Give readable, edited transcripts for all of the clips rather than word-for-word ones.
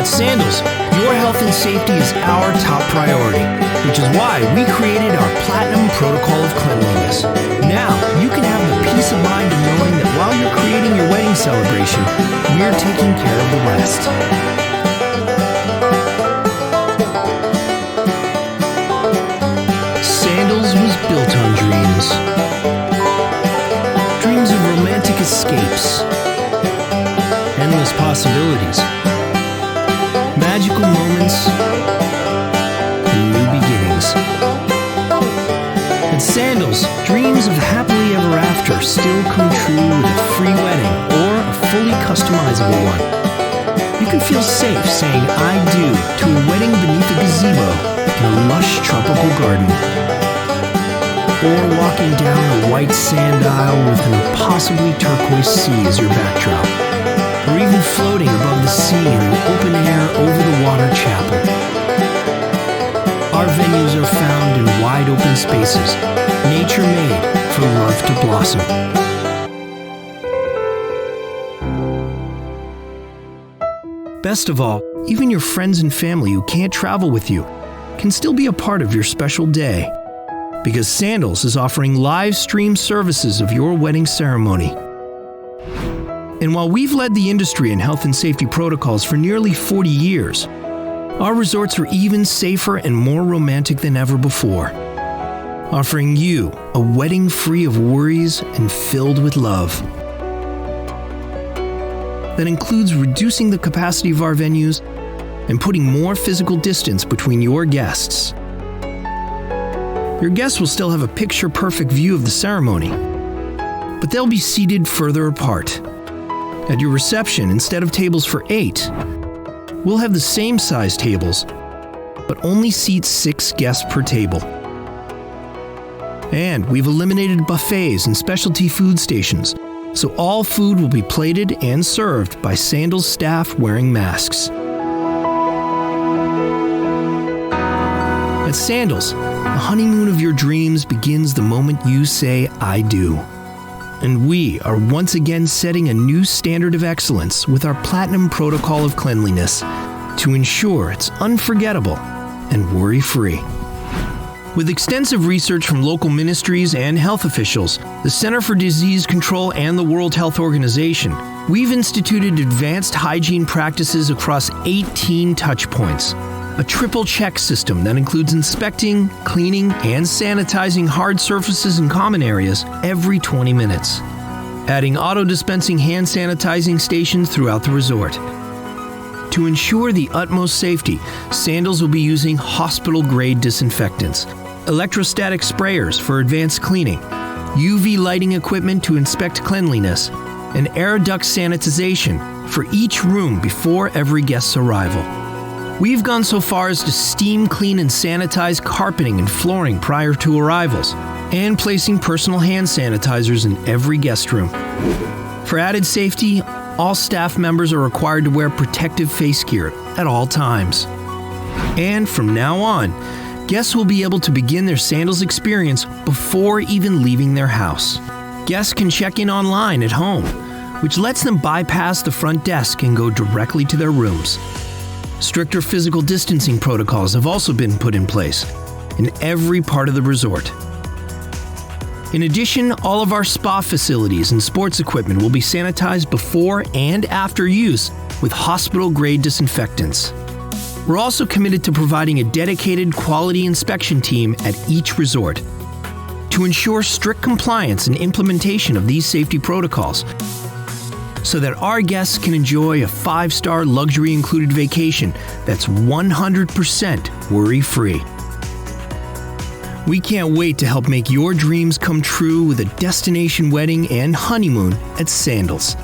Sandals, your health and safety is our top priority, which is why we created our Platinum Protocol of Cleanliness. Now, you can have the peace of mind of knowing that while you're creating your wedding celebration, we're taking care of the rest. Sandals was built on dreams. Dreams of romantic escapes. Endless possibilities. Magical moments and new beginnings. At Sandals, dreams of happily ever after still come true with a free wedding or a fully customizable one. You can feel safe saying I do to a wedding beneath a gazebo in a lush tropical garden. Or walking down a white sand aisle with an impossibly turquoise sea as your backdrop. Or even floating above the sea in the open air over the water chapel. Our venues are found in wide open spaces, nature made for love to blossom. Best of all, even your friends and family who can't travel with you can still be a part of your special day. Because Sandals is offering live stream services of your wedding ceremony. And while we've led the industry in health and safety protocols for nearly 40 years, our resorts are even safer and more romantic than ever before, offering you a wedding free of worries and filled with love. That includes reducing the capacity of our venues and putting more physical distance between your guests. Your guests will still have a picture-perfect view of the ceremony, but they'll be seated further apart. At your reception, instead of tables for 8, we'll have the same size tables, but only seat 6 guests per table. And we've eliminated buffets and specialty food stations, so all food will be plated and served by Sandals staff wearing masks. At Sandals, the honeymoon of your dreams begins the moment you say, I do. And we are once again setting a new standard of excellence with our Platinum Protocol of Cleanliness to ensure it's unforgettable and worry-free. With extensive research from local ministries and health officials, the Center for Disease Control and the World Health Organization, we've instituted advanced hygiene practices across 18 touchpoints. A triple check system that includes inspecting, cleaning, and sanitizing hard surfaces and common areas every 20 minutes. Adding auto-dispensing hand sanitizing stations throughout the resort. To ensure the utmost safety, Sandals will be using hospital-grade disinfectants, electrostatic sprayers for advanced cleaning, UV lighting equipment to inspect cleanliness, and air duct sanitization for each room before every guest's arrival. We've gone so far as to steam clean and sanitize carpeting and flooring prior to arrivals, and placing personal hand sanitizers in every guest room. For added safety, all staff members are required to wear protective face gear at all times. And from now on, guests will be able to begin their Sandals experience before even leaving their house. Guests can check in online at home, which lets them bypass the front desk and go directly to their rooms. Stricter physical distancing protocols have also been put in place in every part of the resort. In addition, all of our spa facilities and sports equipment will be sanitized before and after use with hospital-grade disinfectants. We're also committed to providing a dedicated quality inspection team at each resort to ensure strict compliance and implementation of these safety protocols, so that our guests can enjoy a 5-star luxury-included vacation that's 100% worry-free. We can't wait to help make your dreams come true with a destination wedding and honeymoon at Sandals.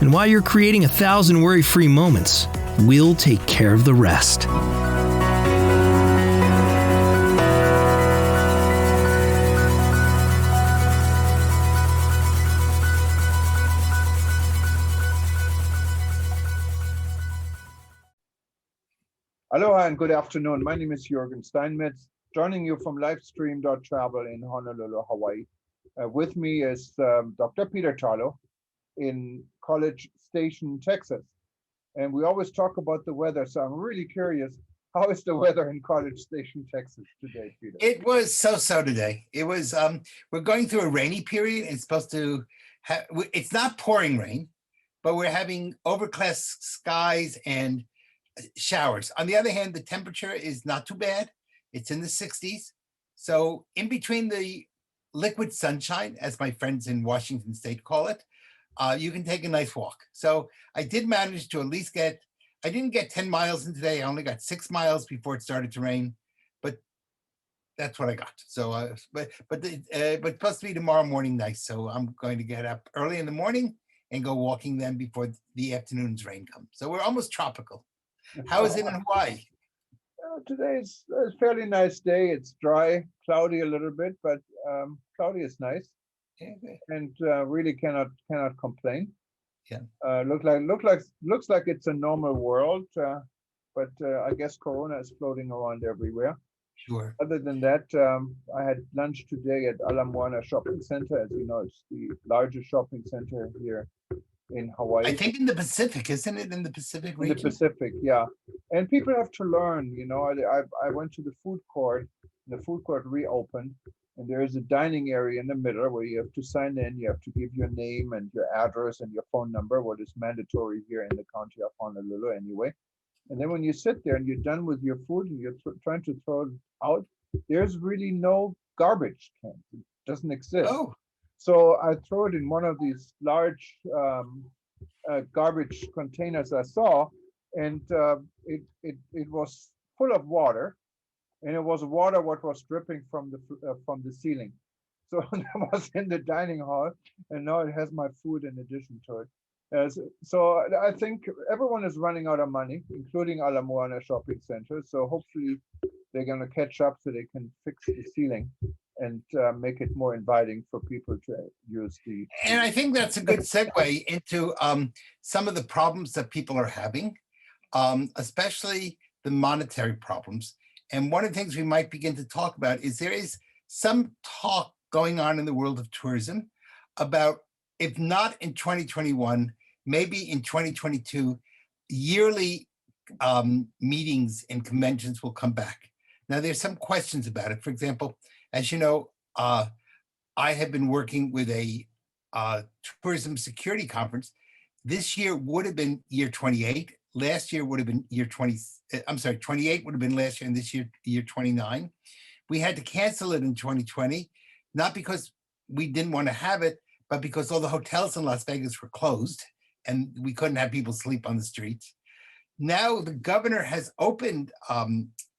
And while you're creating 1,000 worry-free moments, we'll take care of the rest. Aloha and good afternoon. My name is Juergen Steinmetz, joining you from livestream.travel in Honolulu, Hawaii. With me is Dr. Peter Tarlow in College Station, Texas. And we always talk about the weather. So I'm really curious, how is the weather in College Station, Texas today, Peter? It was so today. It was we're going through a rainy period. It's supposed to have, it's not pouring rain, but we're having overcast skies and showers. On the other hand, the temperature is not too bad. It's in the 60s. So in between the liquid sunshine, as my friends in Washington State call it, you can take a nice walk. So I did manage to at least I didn't get 10 miles in today. I only got 6 miles before it started to rain, but that's what I got. So, but it's supposed to be tomorrow morning nice. So I'm going to get up early in the morning and go walking then before the afternoon's rain comes. So we're almost tropical. How is it in Hawaii? Today is a fairly nice day. It's dry, cloudy a little bit, but cloudy is nice, and really cannot complain. Yeah. Looks like it's a normal world, but I guess Corona is floating around everywhere. Sure. Other than that, I had lunch today at Ala Moana Shopping Center. As you know, it's the largest shopping center here in Hawaii. I think in the Pacific, isn't it? In the Pacific region? In the Pacific, yeah. And people have to learn, you know. I went to the food court. The food court reopened, and there is a dining area in the middle where you have to sign in. You have to give your name and your address and your phone number, what is mandatory here in the county of Honolulu anyway. And then when you sit there and you're done with your food and you're trying to throw it out, there's really no garbage can. It doesn't exist. Oh. So I throw it in one of these large garbage containers I saw, and it was full of water, and it was water what was dripping from the ceiling. So that was in the dining hall, and now it has my food in addition to it. So I think everyone is running out of money, including Ala Moana Shopping Center. So hopefully they're going to catch up so they can fix the ceiling and make it more inviting for people to use the. And I think that's a good segue into some of the problems that people are having, especially the monetary problems. And one of the things we might begin to talk about is there is some talk going on in the world of tourism about, if not in 2021, maybe in 2022, yearly meetings and conventions will come back. Now, there's some questions about it. For example, as you know, I have been working with a tourism security conference. This year would have been year 28. Last year would have been year 20. I'm sorry, 28 would have been last year, and this year, year 29. We had to cancel it in 2020, not because we didn't want to have it, but because all the hotels in Las Vegas were closed and we couldn't have people sleep on the streets. Now the governor has opened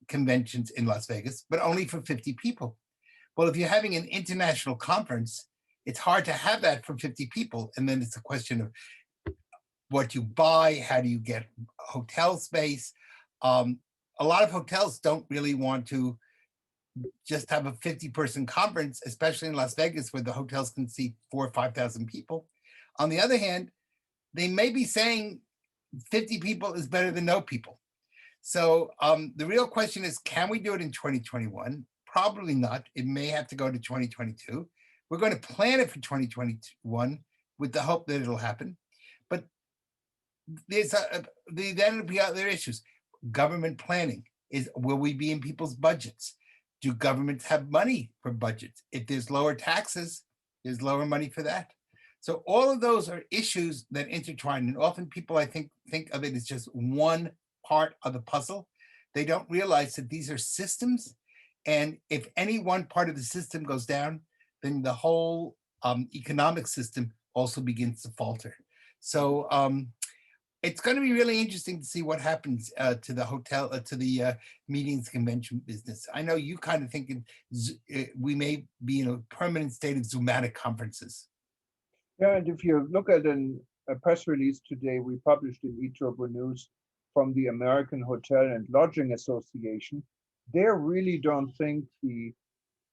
conventions in Las Vegas, but only for 50 people. Well, if you're having an international conference, it's hard to have that for 50 people. And then it's a question of what you buy, how do you get hotel space? A lot of hotels don't really want to just have a 50-person conference, especially in Las Vegas, where the hotels can seat 4,000 or 5,000 people. On the other hand, they may be saying 50 people is better than no people. So the real question is, can we do it in 2021? Probably not. It may have to go to 2022. We're going to plan it for 2021 with the hope that it'll happen. But there's then it'll be other issues. Government planning will we be in people's budgets? Do governments have money for budgets? If there's lower taxes, there's lower money for that. So all of those are issues that intertwine. And often people, I think of it as just one part of the puzzle. They don't realize that these are systems. And if any one part of the system goes down, then the whole economic system also begins to falter. So it's going to be really interesting to see what happens to the hotel, to the meetings convention business. I know you kind of thinking we may be in a permanent state of Zoomatic conferences. Yeah, and if you look at a press release today, we published in eTurbo News from the American Hotel and Lodging Association. They really don't think the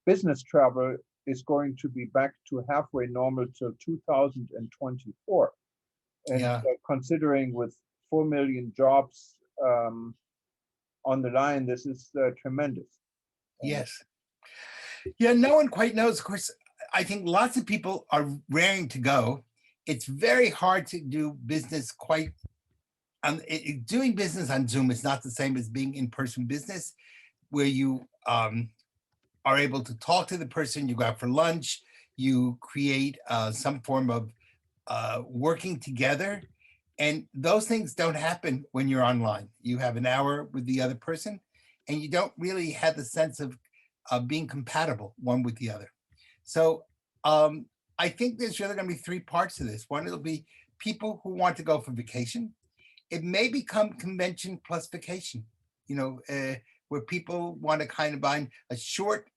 business travel is going to be back to halfway normal till 2024. And Yeah. Considering with 4 million jobs on the line, this is tremendous. Yes. Yeah, no one quite knows. Of course, I think lots of people are raring to go. It's very hard to do business quite doing business on Zoom is not the same as being in-person business, where you are able to talk to the person, you go out for lunch, you create some form of working together. And those things don't happen when you're online. You have an hour with the other person, and you don't really have the sense of being compatible one with the other. So I think there's really going to be three parts to this. One, it'll be people who want to go for vacation. It may become convention plus vacation, where people want to kind of find a short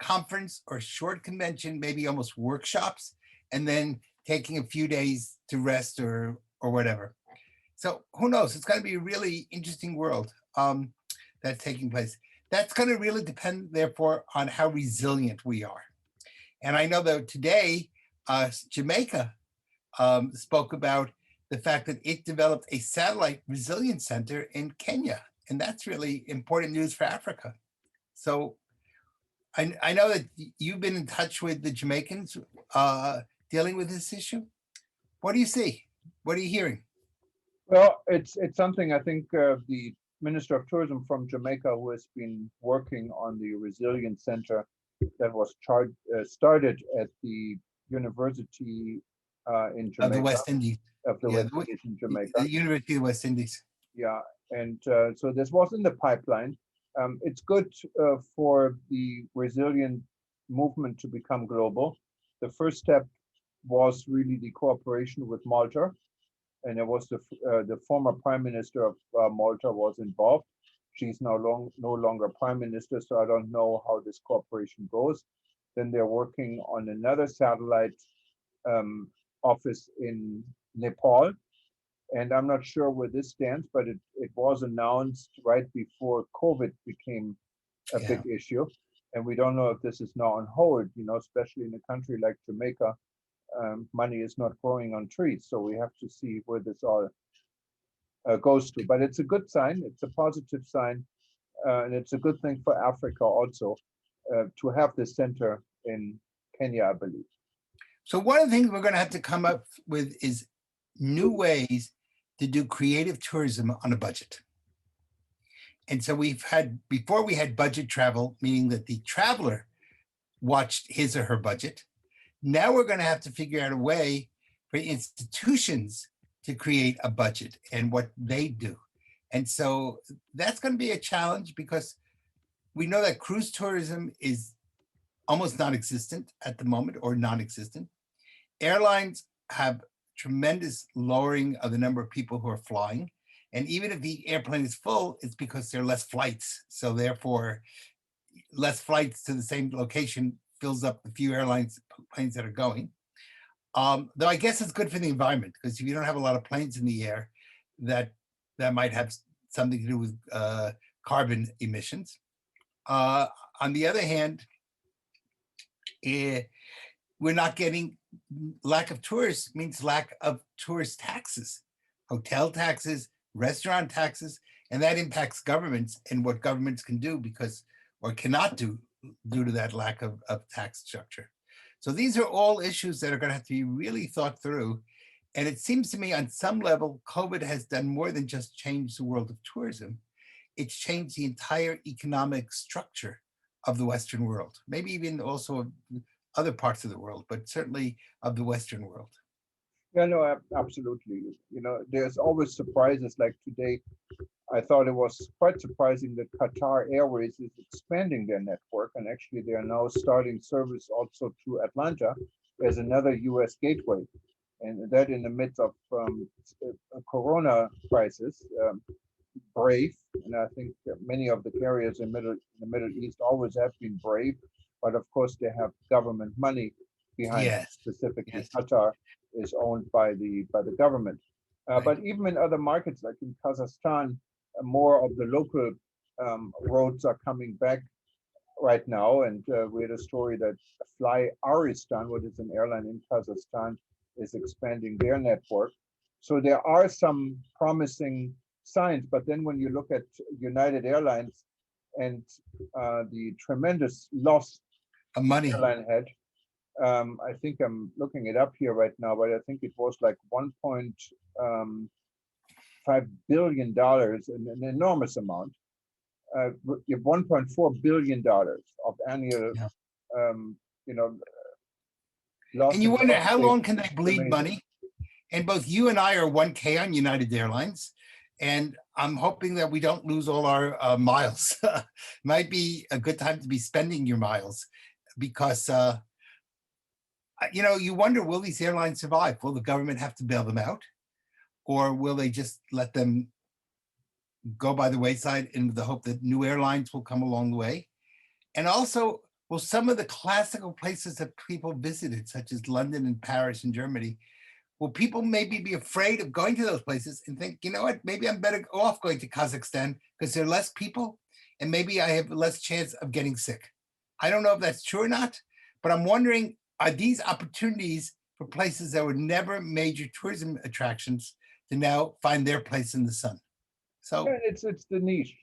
conference or short convention, maybe almost workshops, and then taking a few days to rest or whatever. So who knows? It's going to be a really interesting world that's taking place. That's going to really depend, therefore, on how resilient we are. And I know that today, Jamaica spoke about the fact that it developed a satellite resilience center in Kenya. And that's really important news for Africa. So I know that you've been in touch with the Jamaicans dealing with this issue. What do you see? What are you hearing? Well, it's something I think the Minister of Tourism from Jamaica, who has been working on the Resilience Center that was started at the University in Jamaica. Of the West Indies. Of the West Indies in Jamaica. The University of the West Indies. Yeah, and so this was in the pipeline. It's good for the resilient movement to become global. The first step was really the cooperation with Malta, and it was the former Prime Minister of Malta was involved. She's no longer Prime Minister, so I don't know how this cooperation goes. Then they're working on another satellite office in Nepal, and I'm not sure where this stands, but it was announced right before COVID became a big issue. And we don't know if this is now on hold, especially in a country like Jamaica. Money is not growing on trees. So we have to see where this all goes to. But it's a good sign. It's a positive sign. And it's a good thing for Africa also to have this center in Kenya, I believe. So one of the things we're going to have to come up with is new ways to do creative tourism on a budget. And so before we had budget travel, meaning that the traveler watched his or her budget. Now we're going to have to figure out a way for institutions to create a budget and what they do. And so that's going to be a challenge because we know that cruise tourism is almost non-existent at the moment or non-existent. Airlines have tremendous lowering of the number of people who are flying. And even if the airplane is full, it's because there are less flights. So therefore, less flights to the same location fills up the few planes that are going. Though I guess it's good for the environment because if you don't have a lot of planes in the air, that might have something to do with carbon emissions. On the other hand, we're not getting, lack of tourists means lack of tourist taxes, hotel taxes, restaurant taxes, and that impacts governments and what governments can do or cannot do due to that lack of tax structure. So these are all issues that are going to have to be really thought through. And it seems to me on some level, COVID has done more than just change the world of tourism. It's changed the entire economic structure of the Western world, maybe even also of other parts of the world, but certainly of the Western world. Yeah, no, absolutely. There's always surprises. Like today, I thought it was quite surprising that Qatar Airways is expanding their network, and actually they are now starting service also to Atlanta as another U.S. gateway, and that in the midst of a Corona crisis. Brave, and I think many of the carriers in the Middle East always have been brave, but of course they have government money behind. Yes. Specifically, Yes. Qatar is owned by the government. Right. But even in other markets, like in Kazakhstan, more of the local roads are coming back right now. And we had a story that Fly Aristan, which is an airline in Kazakhstan, is expanding their network. So there are some promising signs. But then when you look at United Airlines and the tremendous loss of money airline had, I think I'm looking it up here right now, but I think it was like $5 billion, an enormous amount. You have $1.4 billion of annual, Yeah. you know, loss. And you in wonder jobs. how long can they It's bleed amazing. money? And both you and I are 1K on United Airlines. And I'm hoping that we don't lose all our miles. Might be a good time to be spending your miles because, you wonder, will these airlines survive? Will the government have to bail them out? Or will they just let them go by the wayside in the hope that new airlines will come along the way? And also, will some of the classical places that people visited, such as London and Paris and Germany, will people maybe be afraid of going to those places and think, you know what, maybe I'm better off going to Kazakhstan because there are less people and maybe I have less chance of getting sick? I don't know if that's true or not, but I'm wondering, are these opportunities for places that were never major tourism attractions to now find their place in the sun? So Yeah, it's the niche.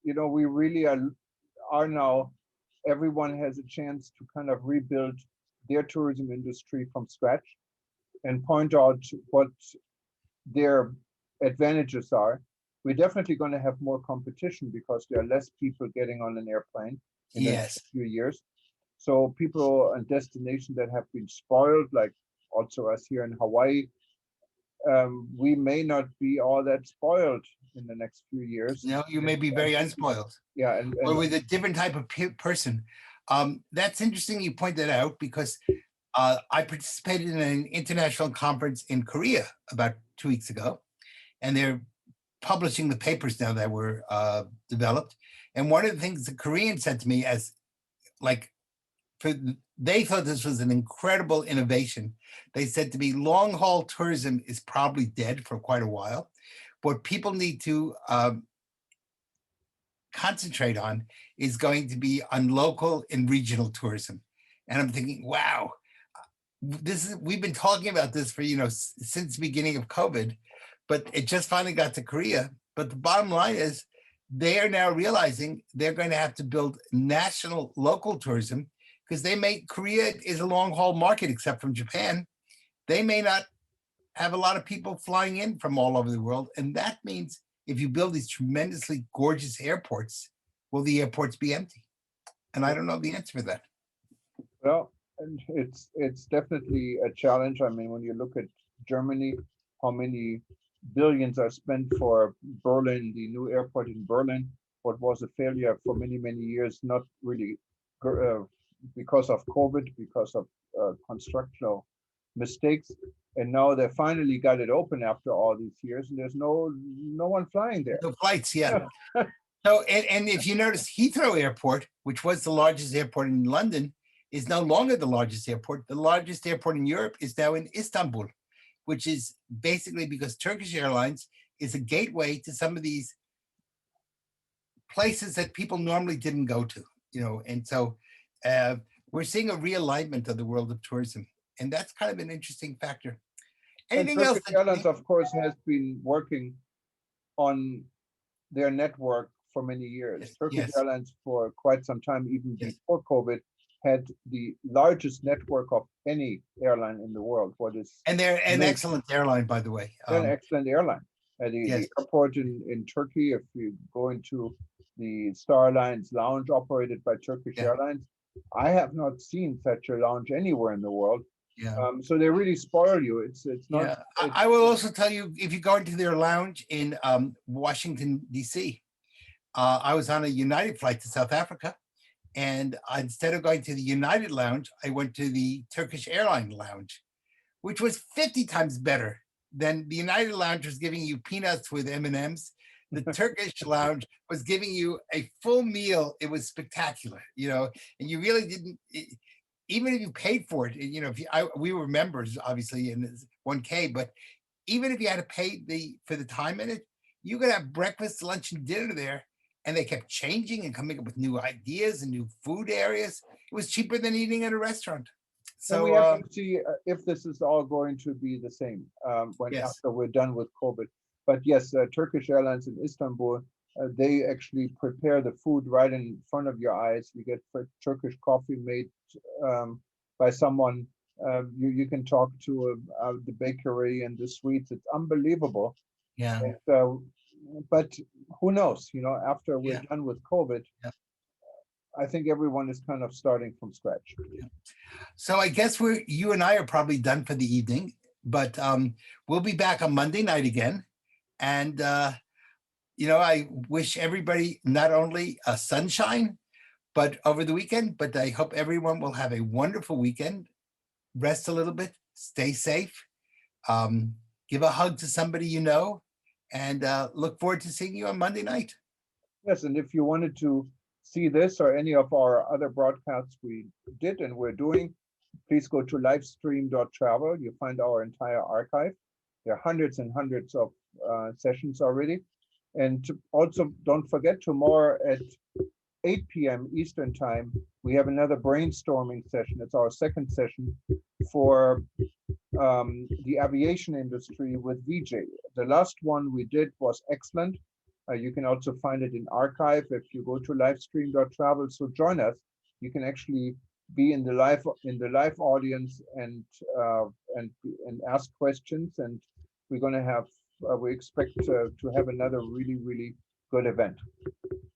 We really are now. Everyone has a chance to kind of rebuild their tourism industry from scratch and point out what their advantages are. We're definitely going to have more competition because there are less people getting on an airplane in the next yes, few years. So people on destinations that have been spoiled, like also us here in Hawaii, we may not be all that spoiled in the next few years. you may be very unspoiled. Yeah, Or with a different type of person. That's interesting you point that out because I participated in an international conference in Korea about 2 weeks ago, and they're publishing the papers now that were developed. And one of the things the Koreans said to me as like, they thought this was an incredible innovation. They said to me, long haul tourism is probably dead for quite a while. What people need to concentrate on is going to be on local and regional tourism. And I'm thinking, wow, we've been talking about this for since the beginning of COVID, but it just finally got to Korea. But the bottom line is they are now realizing they're going to have to build national local tourism because Korea is a long haul market, except from Japan. They may not have a lot of people flying in from all over the world. And that means if you build these tremendously gorgeous airports, will the airports be empty? And I don't know the answer for that. Well, and it's definitely a challenge. I mean, when you look at Germany, how many billions are spent for Berlin, the new airport in Berlin, what was a failure for many, many years, not really because of COVID, because of constructional mistakes. And now they finally got it open after all these years, and there's no one flying there. The flights, yeah. So, and if you notice, Heathrow Airport, which was the largest airport in London, is no longer the largest airport. The largest airport in Europe is now in Istanbul, which is basically because Turkish Airlines is a gateway to some of these places that people normally didn't go to, and so we're seeing a realignment of the world of tourism, and that's kind of an interesting factor. Anything and else? Turkish Airlines, of course, has been working on their network for many years. Yes, Turkish yes. Airlines for quite some time, even Yes. before COVID, had the largest network of any airline in the world. And they're an amazing. excellent airline, by the way. They're an excellent airline. Yes. The airport in Turkey, if you go into the Star Alliance lounge operated by Turkish Yeah. Airlines, I have not seen such a lounge anywhere in the world. Yeah. So they really spoil you. It's not. Yeah. I will also tell you, if you go into their lounge in Washington, D.C., I was on a United flight to South Africa, and instead of going to the United lounge, I went to the Turkish Airlines lounge, which was 50 times better than the United lounge was giving you peanuts with M&Ms. The Turkish lounge was giving you a full meal. It was spectacular, and you really didn't, even if you paid for it, we were members, obviously, in 1K, but even if you had to pay for the time in it, you could have breakfast, lunch, and dinner there. And they kept changing and coming up with new ideas and new food areas. It was cheaper than eating at a restaurant. So we have to see if this is all going to be the same after we're done with COVID. But yes, Turkish Airlines in Istanbul, they actually prepare the food right in front of your eyes. You get Turkish coffee made by someone. You can talk to the bakery and the sweets. It's unbelievable. Yeah. But who knows? After we're Yeah. done with COVID, Yeah. I think everyone is kind of starting from scratch. So I guess you and I are probably done for the evening, but we'll be back on Monday night again. And, I wish everybody not only a sunshine, but over the weekend, but I hope everyone will have a wonderful weekend. Rest a little bit, stay safe, give a hug to somebody you know, and look forward to seeing you on Monday night. Yes, and if you wanted to see this or any of our other broadcasts we did and we're doing, please go to livestream.travel. You find our entire archive. There are hundreds and hundreds of sessions already. And also, don't forget, tomorrow at 8 p.m. Eastern Time, we have another brainstorming session. It's our second session for the aviation industry with VJ. The last one we did was excellent. You can also find it in archive if you go to livestream.travel. So join us. You can actually be in the live audience and ask questions. And we're going to have we expect to have another really good event.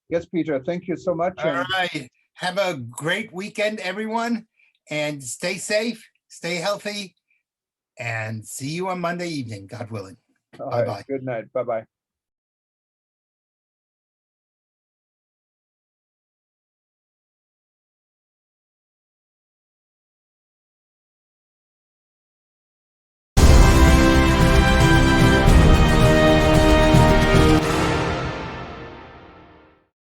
Yes, Peter. Thank you so much. All right. Have a great weekend, everyone, and stay safe, stay healthy, and see you on Monday evening, God willing. Bye-bye. Good night. Bye-bye.